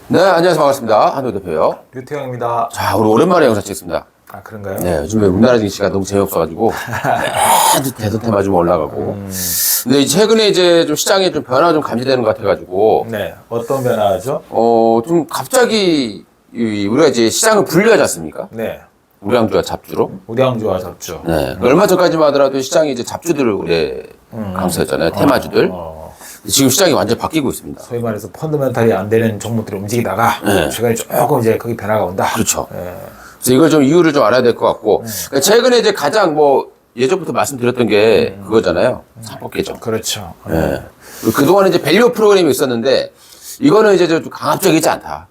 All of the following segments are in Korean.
네, 안녕하세요. 반갑습니다. 한우 대표요. 류태영입니다. 자, 우리 오랜만에 영상 찍습니다. 아, 그런가요? 네, 요즘에 우리나라 증시가 너무 재미없어가지고, 매주 대선테마 좀 올라가고. 근데 최근에 이제 좀 시장에 좀 변화가 좀 감지되는 것 같아가지고, 네. 어떤 변화죠? 좀 갑자기, 우리가 이제 시장을 분류하지 않습니까? 네. 우량주와 잡주로. 우량주와 잡주. 네. 얼마 전까지만 하더라도 시장이 이제 잡주들을 오래 강세였잖아요. 테마주들. 지금 시장이 완전히 바뀌고 있습니다. 소위 말해서 펀더멘탈이 안 되는 종목들이 움직이다가, 네. 최근에 조금 이제 거기 변화가 온다. 그렇죠. 네. 그래서 이걸 좀 이유를 좀 알아야 될 것 같고, 그러니까 최근에 이제 가장 예전부터 말씀드렸던 게 그거잖아요. 상법 개정. 그렇죠. 예. 그동안에 이제 밸류 프로그램이 있었는데, 이거는 이제 좀 강압적이지 않다.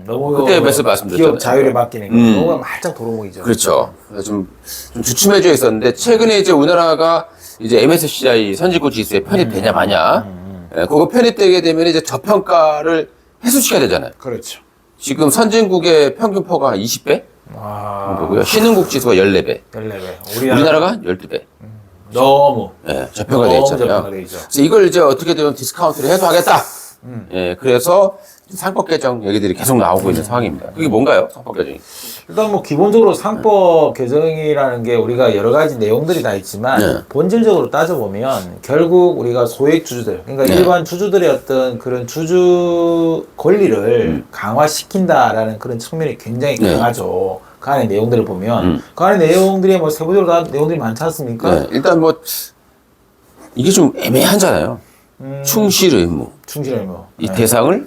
너무 그때 말씀드렸잖아요. 기업 자율에 맡기는 거. 너무 말짱 도루묵이죠. 그렇죠. 그래서 좀 주춤해져 있었는데, 최근에 이제 우리나라가 이제 MSCI 선진국 지수에 편입되냐 마냐, 예, 그거 편입되게 되면 이제 저평가를 해소시켜야 되잖아요. 그렇죠. 지금 선진국의 평균 퍼가 20배? 아, 정도고요. 신흥국 지수가 14배. 14배. 우리나라가 12배. 너무. 예, 저평가되어 너무 있잖아요. 저평가돼 있죠. 그래서 이걸 이제 어떻게 되면 디스카운트를 해소하겠다. 예, 그래서 상법 개정 얘기들이 계속 나오고 있는 상황입니다. 그게 뭔가요? 상법 개정이. 일단 뭐 기본적으로 상법 개정이라는 게 우리가 여러 가지 내용들이 다 있지만 네. 본질적으로 따져보면 결국 우리가 소액 주주들 그러니까 네. 일반 주주들의 어떤 그런 주주 권리를 강화시킨다라는 그런 측면이 굉장히 네. 강하죠. 그 안에 내용들을 보면 그 안에 내용들이 뭐 세부적으로 다 내용들이 많지 않습니까? 네, 일단 이게 좀 애매하잖아요. 충실 의무. 충실 의무. 이 대상을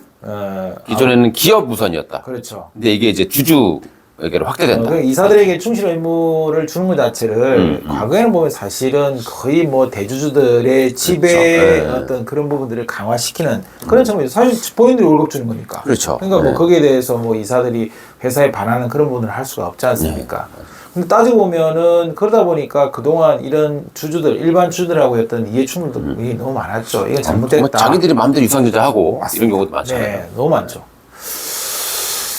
기존에는 기업 우선이었다. 그렇죠. 근데 이게 이제 주주에게로 확대된다. 이사들에게 충실 의무를 주는 것 자체를 과거에는 보면 사실은 거의 뭐 대주주들의 지배 그렇죠. 네. 어떤 그런 부분들을 강화시키는 그런 측면이 사실 본인들이 월급 주는 거니까. 그렇죠. 그러니까 뭐 네. 거기에 대해서 뭐 이사들이 회사에 반하는 그런 부분을 할 수가 없지 않습니까? 네. 근데 따지고 보면은 그러다 보니까 그동안 이런 주주들 일반 주주들하고 어떤 이해 충돌이 너무 많았죠. 이건 잘못됐다. 자기들이 마음대로 유상주자하고 이런 경우도 많잖아요. 네, 너무 많죠.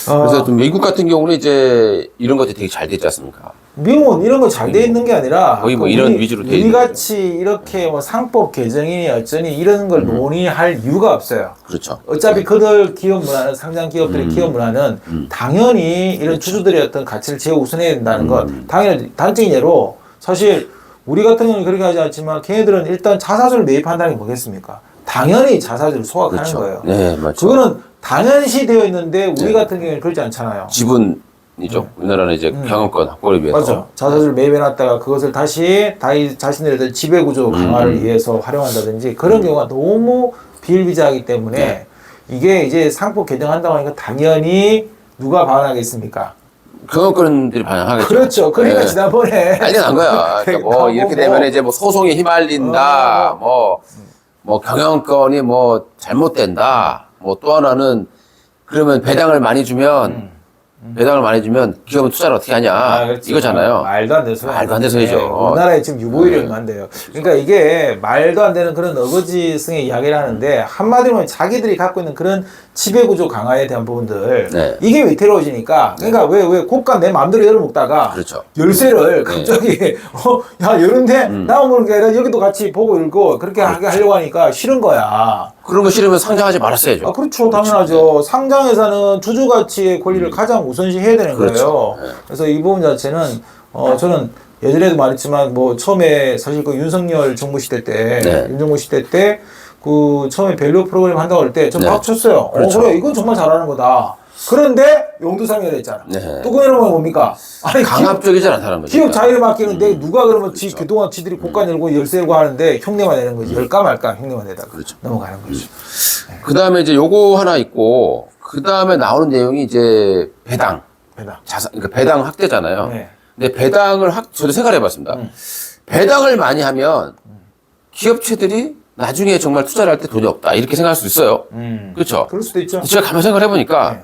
그래서 좀 미국 같은 경우는 이제 이런 것들이 되게 잘 되지 않습니까? 미국은 이런 거 잘 돼 있는 게 아니라 거의 뭐 이런 위주로 돼 있는 우리 같이 이렇게 뭐 상법 개정이니 어쩌니 이런 걸 논의할 이유가 없어요. 그렇죠. 어차피 그들 기업 문화는 상장 기업들의 기업 문화는 당연히 이런 주주들의 어떤 가치를 최우선해야 된다는 것 당연히 단적인 예로 사실 우리 같은 경우는 그렇게 하지 않지만 걔네들은 일단 자사주를 매입한다는 게 뭐겠습니까? 당연히 자사주를 소각하는 그렇죠. 거예요. 네, 맞죠. 그거는 당연시 되어 있는데 우리 네. 같은 경우는 그렇지 않잖아요. 지분이죠. 우리나라는 이제 경영권 확보를 위해서. 맞죠. 자사주를 매입해놨다가 그것을 다시 자신들의 어떤 지배구조 강화를 위해서 활용한다든지 그런 경우가 너무 비일비재하기 때문에 네. 이게 이제 상법 개정한다고 하니까 당연히 누가 반하겠습니까? 경영권들이 반영하겠죠. 그렇죠. 그러니까 네. 지난번에 난리 난 거야. 그러니까 뭐 이렇게 되면 이제 뭐 소송에 휘말린다. 뭐 경영권이 뭐 잘못된다. 뭐 또 하나는 그러면 배당을 많이 주면 기업은 투자를 어떻게 하냐. 그렇죠. 이거잖아요. 말도 안 돼서. 말도 안 돼서 해죠. 우리나라에 지금 유보율이 얼마인데요. 그러니까 이게 말도 안 되는 그런 어거지성의 이야기를 하는데 한마디로 하면 자기들이 갖고 있는 그런 지배구조 강화에 대한 부분들 네. 이게 위태로워지니까 그러니까 왜 고가 내 마음대로 열어먹다가 그렇죠. 열쇠를 갑자기 야 열은데 나만 보는 게 아니라 여기도 같이 보고 읽고 그렇게 하게 하려고 하니까 싫은 거야. 그런 거 싫으면 상장하지 말았어야죠. 그렇죠. 당연하죠. 상장에서는 주주 가치의 권리를 가장 우선시 해야 되는 그렇죠. 거예요. 그래서 이 부분 자체는 저는 예전에도 말했지만 뭐 처음에 사실 그 윤석열 정부 시대 때 윤정부 시대 때 그 처음에 밸류 프로그램 한다고 할 때 좀 박수 쳤어요. 그렇죠. 그래 이건 정말 잘하는 거다. 그런데 용두상이 됐잖아. 네. 또 그러면 뭡니까? 아니 강압적이지 않다는 거죠. 기업 자유를 맡기는데 누가 그러면 그동안 지들이 고가 내고 열쇠 내고 하는데 흉내만 내는 거지. 열까 말까 흉내만 내다가 넘어가는 거죠. 그 다음에 이제 요거 하나 있고, 그 다음에 나오는 내용이 이제 배당. 그러니까 배당 확대잖아요. 네. 근데 저도 생각을 해봤습니다. 배당을 많이 하면 기업체들이 나중에 정말 투자를 할 때 돈이 없다. 이렇게 생각할 수도 있어요. 그렇죠? 그럴 수도 있죠. 제가 가만 생각을 해보니까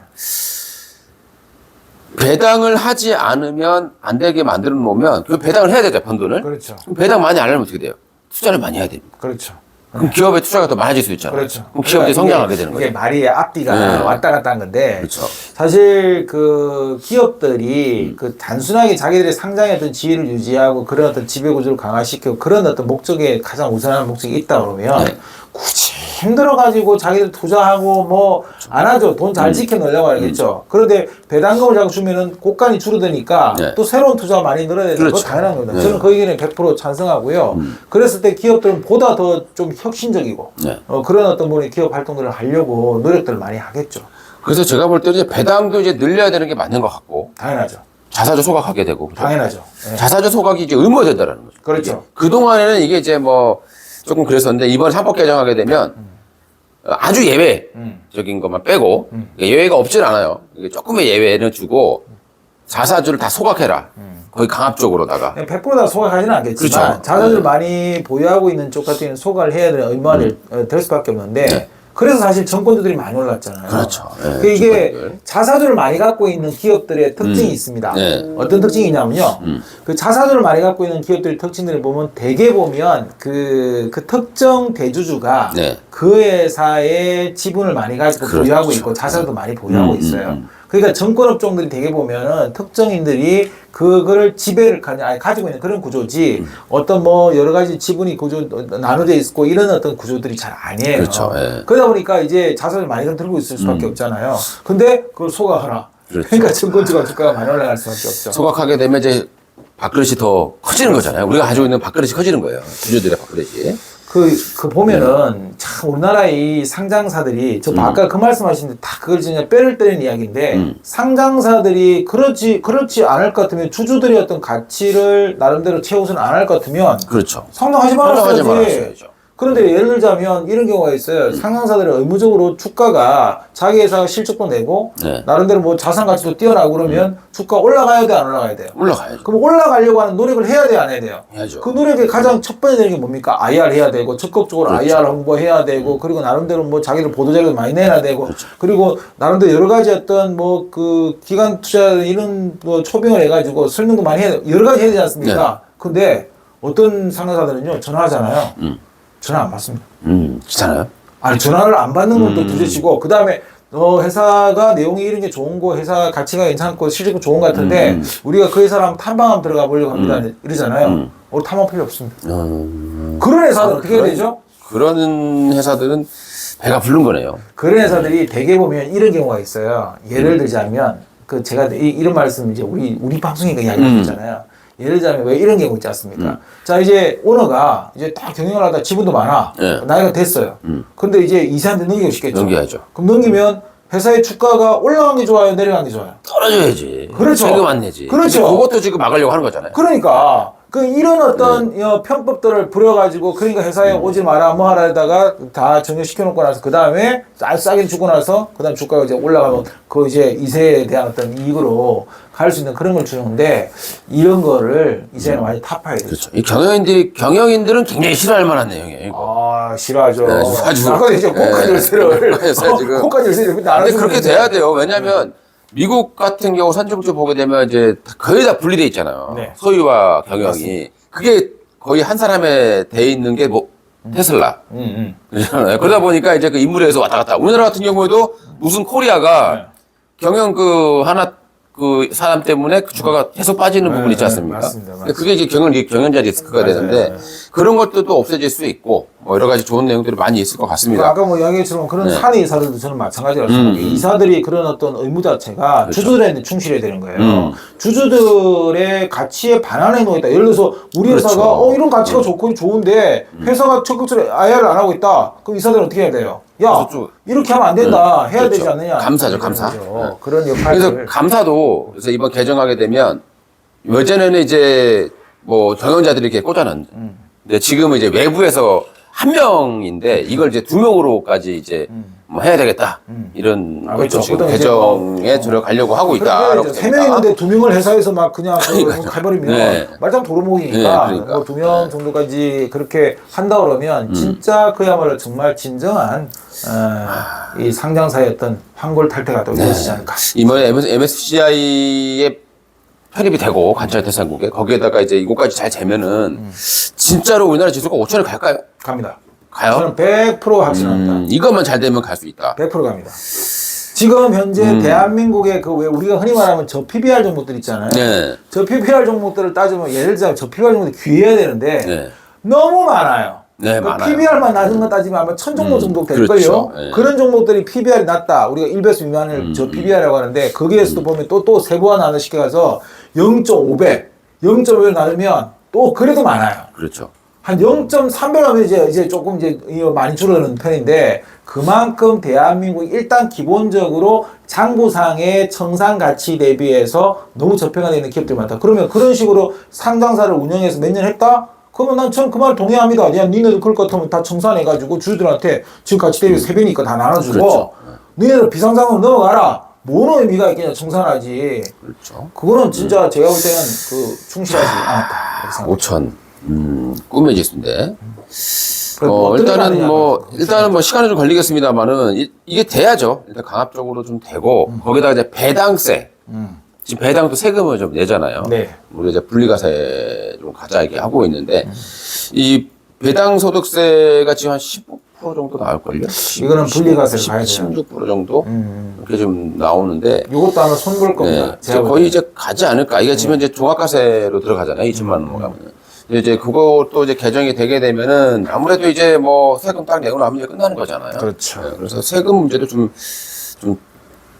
배당을 하지 않으면 안 되게 만들어 놓으면 그 배당을 해야 되죠. 번 돈을. 그렇죠. 그럼 배당 많이 안 하려면 어떻게 돼요? 투자를 많이 해야 됩니다. 그렇죠. 그럼 기업의 투자가 더 많아질 수 있잖아요. 그렇죠. 그럼 기업들이 성장하게 되는 이게 거죠. 말이 앞뒤가 네. 왔다 갔다 한 건데 그렇죠. 사실 그 기업들이 그 단순하게 자기들의 상장의 어떤 지위를 유지하고 그런 어떤 지배 구조를 강화시키고 그런 어떤 목적에 가장 우선하는 목적이 있다 그러면 굳이 힘들어가지고 자기들 투자하고 뭐 안 하죠. 돈 잘 지켜놓으려고 하겠죠. 그런데 배당금을 자꾸 주면은 곡간이 줄어드니까 네. 또 새로운 투자가 많이 늘어야 되는 그렇죠. 거 당연한 겁니다. 네. 저는 그 의견에 100% 찬성하고요. 그랬을 때 기업들은 보다 더 좀 혁신적이고 네. 그런 어떤 분이 기업 활동들을 하려고 노력들을 많이 하겠죠. 그래서 제가 볼 때는 이제 배당도 이제 늘려야 되는 게 맞는 것 같고 당연하죠. 자사주 소각하게 되고 그죠? 당연하죠. 네. 자사주 소각이 이제 의무화된다는 거죠. 그렇죠. 그 동안에는 이게 이제 뭐 조금 그랬었는데 이번 상법 개정하게 되면 아주 예외적인 것만 빼고 예외가 없진 않아요. 이게 조금의 예외는 주고 자사주를 다 소각해라. 거의 강압적으로다가. 100%다 소각하지는 않겠지만 그렇죠. 자사주를 네. 많이 보유하고 있는 쪽 같은 경우는 소각을 해야 되는 의무화가 될 수밖에 없는데 네. 그래서 사실 정권주들이 많이 올랐잖아요. 그렇죠. 네, 그 이게 정권주들. 자사주를 많이 갖고 있는 기업들의 특징이 있습니다. 네. 어떤 특징이냐면요. 그 자사주를 많이 갖고 있는 기업들의 특징들을 보면 대개 보면 그 특정 대주주가 네. 그 회사의 지분을 많이 가지고 그렇죠. 보유하고 있고 자사도 많이 보유하고 있어요. 그러니까 정권업종들이 되게 보면은 특정인들이 그거를 지배를 가지고 있는 그런 구조지 어떤 뭐 여러 가지 지분이 구조 나눠져 있고 이런 어떤 구조들이 잘 아니에요. 그렇죠. 예. 그러다 보니까 이제 자산을 많이 들고 있을 수밖에 없잖아요. 근데 그걸 소각하라. 그렇죠. 그러니까 정권주가 주가가 많이 올라갈 수밖에 없죠. 소각하게 되면 이제 밥그릇이 더 커지는 거잖아요. 우리가 가지고 있는 밥그릇이 커지는 거예요. 주주들의 밥그릇이. 그 보면은 참 우리나라의 이 상장사들이 저 아까 그 말씀하시는데 다 그걸 진짜 뼈를 때리는 이야기인데 상장사들이 그렇지 않을 것 같으면 주주들의 어떤 가치를 나름대로 채우서는 안 할 것 같으면 그렇죠. 상장하지 상장하지 말았어야지. 말았어야죠. 그런데 예를 들자면 이런 경우가 있어요. 상장사들은 의무적으로 주가가 자기 회사가 실적도 내고 네. 나름대로 뭐 자산 가치도 뛰어나고 그러면 주가 올라가야 돼, 안 올라가야 돼요? 올라가야죠. 그럼 올라가려고 하는 노력을 해야 돼, 안 해야 돼요? 해야죠. 그 노력의 가장 첫 번째 되는 게 뭡니까? IR 해야 되고 적극적으로 그렇죠. IR 홍보해야 되고 그리고 나름대로 뭐 자기들 보도자료도 많이 내야 되고 그리고 나름대로 여러 가지 어떤 뭐 그 기관 투자 이런 뭐 초빙을 해가지고 설명도 많이 해야 돼. 여러 가지 해야 되지 않습니까? 근데 어떤 상장사들은요 전화하잖아요. 전화 안 받습니다. 귀찮아요? 아니 전화를 안 받는 건 또 둘째치고 그 다음에 회사가 내용이 이런 게 좋은 거 회사 가치가 괜찮고 실적도 좋은 것 같은데 우리가 그 회사를 한번 탐방하면 들어가 보려고 합니다. 이러잖아요. 우리 탐방 필요 없습니다. 그런 회사는 어떻게 해야 되죠? 그런 회사들은 배가 부른 거네요. 그런 회사들이 대개 보면 이런 경우가 있어요. 예를 들자면 그 제가 이런 말씀 이제 우리 방송이니까 이야기하잖아요. 예를 들자면 왜 이런 경우 있지 않습니까? 자 이제 오너가 이제 딱 경영을 하다 지분도 많아. 네. 나이가 됐어요. 근데 이제 이사한테 넘기고 싶겠죠. 넘겨야죠. 그럼 넘기면 회사의 주가가 올라간 게 좋아요, 내려간 게 좋아요. 떨어져야지. 그렇죠. 세금 안 내지. 그렇죠. 근데 그것도 지금 막으려고 하는 거잖아요. 그러니까 그 이런 어떤 편법들을 부려가지고 그러니까 회사에 오지 마라 뭐 하라다가 다 정리시켜 놓고 나서 그 다음에 싸게 주고 나서 그 다음 주가가 이제 올라가면 그 이제 이세에 대한 어떤 이익으로 갈 수 있는 그런 걸 주는데 이런 거를 이제는 많이 타파해야 되죠. 그렇죠. 이 경영인들은 굉장히 싫어할 만한 내용이에요. 이거. 아 싫어하죠. 네, 아주. 아까 이제 고가 열쇠를 지금. 고가 열쇠를 근데 그렇게 돼야 돼요. 왜냐하면 미국 같은 경우 선진국들 보게 되면 이제 거의 다 분리돼 있잖아요. 네. 소유와 경영이. 그게 거의 한 사람에 돼 있는 게 뭐 테슬라. 그러잖아요. 그러다 보니까 이제 그 인물에서 왔다 갔다. 우리나라 같은 경우에도 무슨 코리아가 경영 그 하나 그 사람 때문에 그 주가가 계속 빠지는 부분이 있지 않습니까? 맞습니다. 근데 그게 이제 경영자 리스크가 되는데 그런 것들도 없어질 수 있고 뭐 여러 가지 좋은 내용들이 많이 있을 것 같습니다. 아까 뭐 이야기했지만 그런 네. 사내 이사들도 저는 마찬가지라고 생각해요. 이사들이 그런 어떤 의무 자체가 그렇죠. 주주들한테 충실해야 되는 거예요. 주주들의 가치에 반하는 행동이 있다. 예를 들어서 우리 회사가 그렇죠. 이런 가치가 좋고 좋은데 회사가 적극적으로 IR을 안 하고 있다. 그럼 이사들은 어떻게 해야 돼요? 야 그렇죠. 이렇게 하면 안 된다. 해야 그렇죠. 되지 않느냐. 감사죠, 감사. 거죠. 그런 그래서 역할을 감사도 그래서 이번 개정하게 되면 예전에는 이제 뭐 경영자들이 이렇게 꽂아놨는데 근데 지금은 이제 외부에서 한 명인데 이걸 이제 두 명으로까지 이제 뭐 해야 되겠다 이런 것도 그렇죠. 지금 보통 이제 개정에 들어가려고 하고 있다라고 그러니까 세 명인데 두 명을 회사에서 막 그냥 해버리면 네. 말짱 도루묵이니까 네, 그러니까. 뭐 두 명 정도까지 그렇게 한다 그러면 진짜 그야말로 정말 진정한 이 상장사의 어떤 환골탈태가 또 이루어지지 않을까. 이번에 MSCI에 편입이 되고 관찰 대상국에 거기에다가 이제 이것까지 잘 재면은 진짜로 우리나라 지수가 5천을 갈까요? 갑니다. 가요? 저는 100% 확신합니다. 이것만 잘 되면 갈 수 있다. 100% 갑니다. 지금 현재 대한민국의 그 왜 우리가 흔히 말하면 저 PBR 종목들 있잖아요. 네. 저 PBR 종목들을 따지면 예를 들자면 저 PBR 종목들이 귀해야 되는데 네. 너무 많아요. 네, 많아요. PBR만 낮은 거 따지면 아마 1000종목 정도 될걸요. 그렇죠. 네. 그런 종목들이 PBR이 낮다. 우리가 1배수 미만을 저 PBR이라고 하는데 거기에서도 보면 또 세부화 시켜가서 0.5배, 0.5배 낮으면 또 그래도 많아요. 그렇죠. 한 0.3배 하면 이제 조금 이제 많이 줄어드는 편인데 그만큼 대한민국이 일단 기본적으로 장부상의 청산 가치 대비해서 너무 저평가되어 있는 기업들이 많다. 그러면 그런 식으로 상장사를 운영해서 몇 년 했다? 그러면 난 전 그 말 동의합니다. 야, 니네들 그럴 것 같으면 다 청산해가지고 주주들한테 지금 가치 대비 3배니까 다 나눠주고 그렇죠. 니네들 비상장으로 넘어가라. 뭐는 의미가 있겠냐, 청산하지. 그렇죠. 그거는 진짜 제가 볼 때는 그 충실하지 않았다. 이렇게 생각합니다. 5천. 꿈의 지수인데. 어떤 게 일단은 아니냐. 뭐 시간이 좀 걸리겠습니다만은 이게 돼야죠. 일단 강압적으로 좀 되고 거기다가 이제 배당세. 지금 배당도 세금을 좀 내잖아요. 네. 우리 이제 분리과세 좀 가자 이렇게 하고 있는데 이 배당 소득세가 지금 한 15% 정도 나올걸요? 이거는 분리과세를 가야 돼요. 16% 정도 이렇게 좀 나오는데 이것도 아마 손볼 겁니다. 네, 이제 거의 이제 가지 않을까. 이게 지금 이제 종합과세로 들어가잖아요. 2천만 원 넘어가면. 이제 그것도 이제 개정이 되게 되면은 아무래도 이제 뭐 세금 딱 내고 나면 이제 끝나는 거잖아요. 그렇죠. 네, 그래서 세금 문제도 좀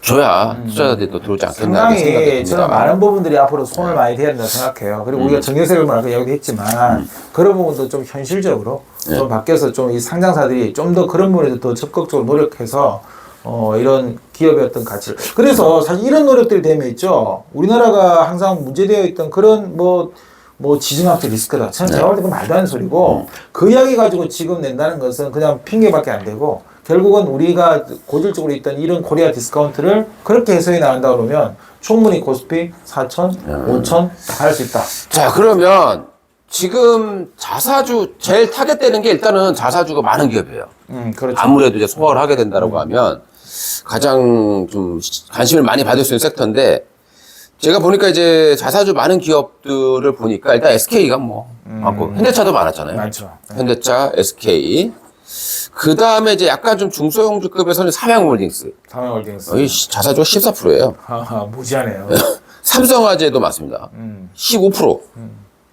줘야 투자자들이 또 들어오지 않겠나 이렇게 생각이 상당히 듭니다. 저는 많은 부분들이 앞으로 손을 많이 대야 된다고 생각해요. 그리고 우리가 정경세를 아까 이야기도 했지만 그런 부분도 좀 현실적으로 좀 바뀌어서 좀 이 상장사들이 좀 더 그런 부분에도 더 적극적으로 노력해서 이런 기업의 어떤 가치를. 그래서 사실 이런 노력들이 되면 있죠. 우리나라가 항상 문제되어 있던 그런 뭐 지정학적 리스크다. 저는 제가 볼 때 그 말도 안 되는 소리고 그 이야기 가지고 지금 낸다는 것은 그냥 핑계밖에 안 되고 결국은 우리가 고질적으로 있던 이런 코리아 디스카운트를 그렇게 해석해 나간다 그러면 충분히 코스피 4천, 5천 다 할 수 있다. 자, 그러면 지금 자사주 제일 타겟되는 게 일단은 자사주가 많은 기업이에요. 그렇죠. 아무래도 이제 소화를 하게 된다라고 하면 가장 좀 관심을 많이 받을 수 있는 섹터인데 제가 보니까 이제 자사주 많은 기업들을 보니까 일단 SK가 많고 현대차도 많았잖아요. 많죠. 현대차, SK. 그 다음에 이제 약간 좀 중소형주급에서는 삼양홀딩스. 삼양홀딩스. 여기 자사주가 14%예요. 하하, 무지하네요. 삼성화재도 맞습니다. 15%.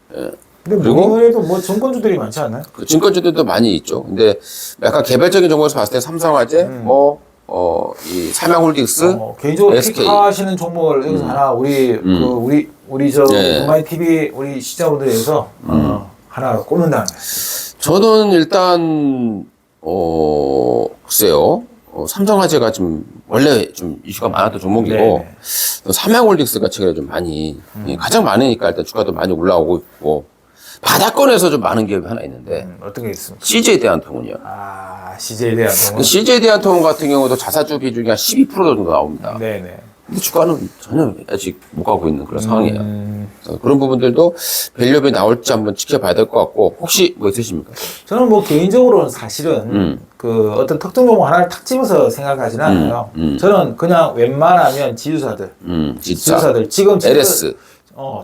근데 그리고 뭐래도 뭐 증권주들이 많지 않나요? 그 증권주들도 많이 있죠. 근데 약간 개별적인 종목에서 봤을 때 삼성화재, 이 삼양홀딩스, 개인적으로 SK. 픽하시는 종목을 여기서 하나 우리 저 네. 동아이 TV 우리 시청자분들 위해서 하나 꼽는다는 거예요. 저는 일단, 글쎄요. 삼성화재가 좀, 원래 좀 이슈가 많았던 종목이고, 네. 삼양홀딩스가 최근에 좀 많이, 가장 많으니까 일단 주가도 많이 올라오고 있고, 바닥권에서 좀 많은 기업이 하나 있는데, 어떤 게 있습니까? CJ 대한통운이요. CJ 대한통운. CJ 대한통운 같은 경우도 자사주 비중이 한 12% 정도 나옵니다. 네네. 근데 주가는 전혀 아직 못 가고 있는 그런 상황이에요. 그래서 그런 부분들도 밸류업이 나올지 한번 지켜봐야 될 것 같고, 혹시 뭐 있으십니까? 저는 뭐 개인적으로는 사실은 그 어떤 특정 종목 하나를 탁 집어서 생각하지는 않아요. 저는 그냥 웬만하면 지주사들, 지주사들 지금 LS,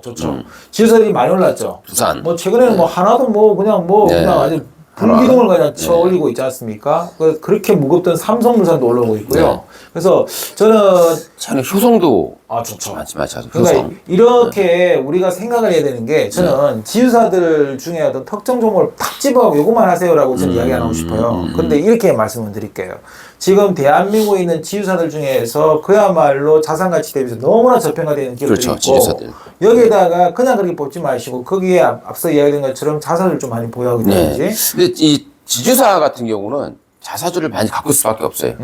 좋죠. 지주사들이 많이 올랐죠. 두산. 뭐 최근에는 뭐 하나도 그냥 아주 불기둥을 그냥 쳐 올리고 있지 않습니까? 그렇게 무겁던 삼성물산도 올라오고 있고요. 네. 그래서 저는 효성도 좋죠. 맞죠. 그러니까 효성. 이렇게 우리가 생각을 해야 되는 게 저는 지주사들 중에 어떤 특정 종목을 탁 집어가고 요것만 하세요라고 저는 이야기 안 하고 싶어요. 근데 이렇게 말씀을 드릴게요. 지금 대한민국에 있는 지주사들 중에서 그야말로 자산가치 대비해서 너무나 저평가되어 있는 기업들이 그렇죠, 있고 지주사들. 여기에다가 그냥 그렇게 뽑지 마시고 거기에 앞서 이야기된 것처럼 자산을 좀 많이 보유하고 있다든지 근데 이 지주사 같은 경우는 자사주를 많이 갖고 있을 수밖에 없어요.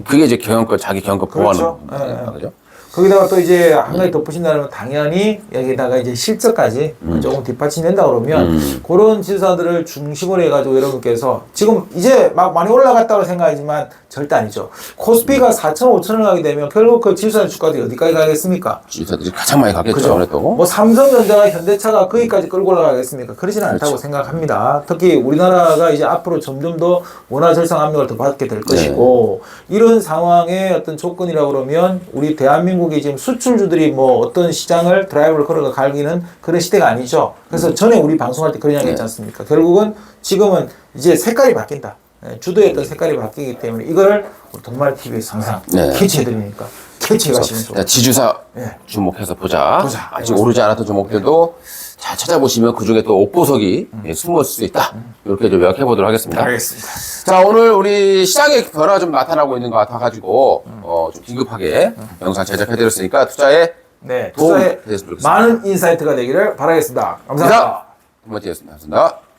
그게 이제 자기 경영권 보호하는 그렇죠. 부분이잖아요. 그죠? 거기다가 또 이제 한 가지 덧붙인다면 당연히 여기다가 이제 실적까지 조금 뒷받침된다 그러면 그런 지주사들을 중심으로 해가지고 여러분께서 지금 이제 막 많이 올라갔다고 생각하지만 절대 아니죠. 코스피가 4천, 5천을 가게 되면 결국 그 지주사 주가들이 어디까지 가겠습니까? 지주사들이 가장 많이 가겠죠. 그죠? 아무래도. 뭐 삼성전자와 현대차가 거기까지 끌고 올라가겠습니까? 그러지는 않다고 생각합니다. 특히 우리나라가 이제 앞으로 점점 더 원화 절상 압력을 더 받게 될 것이고 이런 상황의 어떤 조건이라고 그러면 우리 대한민국이 지금 수출주들이 뭐 어떤 시장을 드라이브를 걸어가 갈기는 그런 시대가 아니죠. 그래서 전에 우리 방송할 때 그런 이야기 했지 않습니까? 결국은 지금은 이제 색깔이 바뀐다. 주도했던 색깔이 바뀌기 때문에 이걸 우리 동말 TV에서 항상 캐치해드리니까 캐치해 가시면 좋아요. 지주사 주목해서 보자. 아직 오르지 않았던 종목들도 잘 찾아보시면 그 중에 또 옥보석이 예, 숨을 수 있다. 이렇게 좀 요약해 보도록 하겠습니다. 알겠습니다. 자, 오늘 우리 시장의 변화가 좀 나타나고 있는 것 같아가지고, 좀 긴급하게 영상 제작해드렸으니까 투자에 네, 도움 투자에 되셨으면 좋겠습니다. 많은 인사이트가 되기를 바라겠습니다. 감사합니다. 두 번째였습니다. 감사합니다.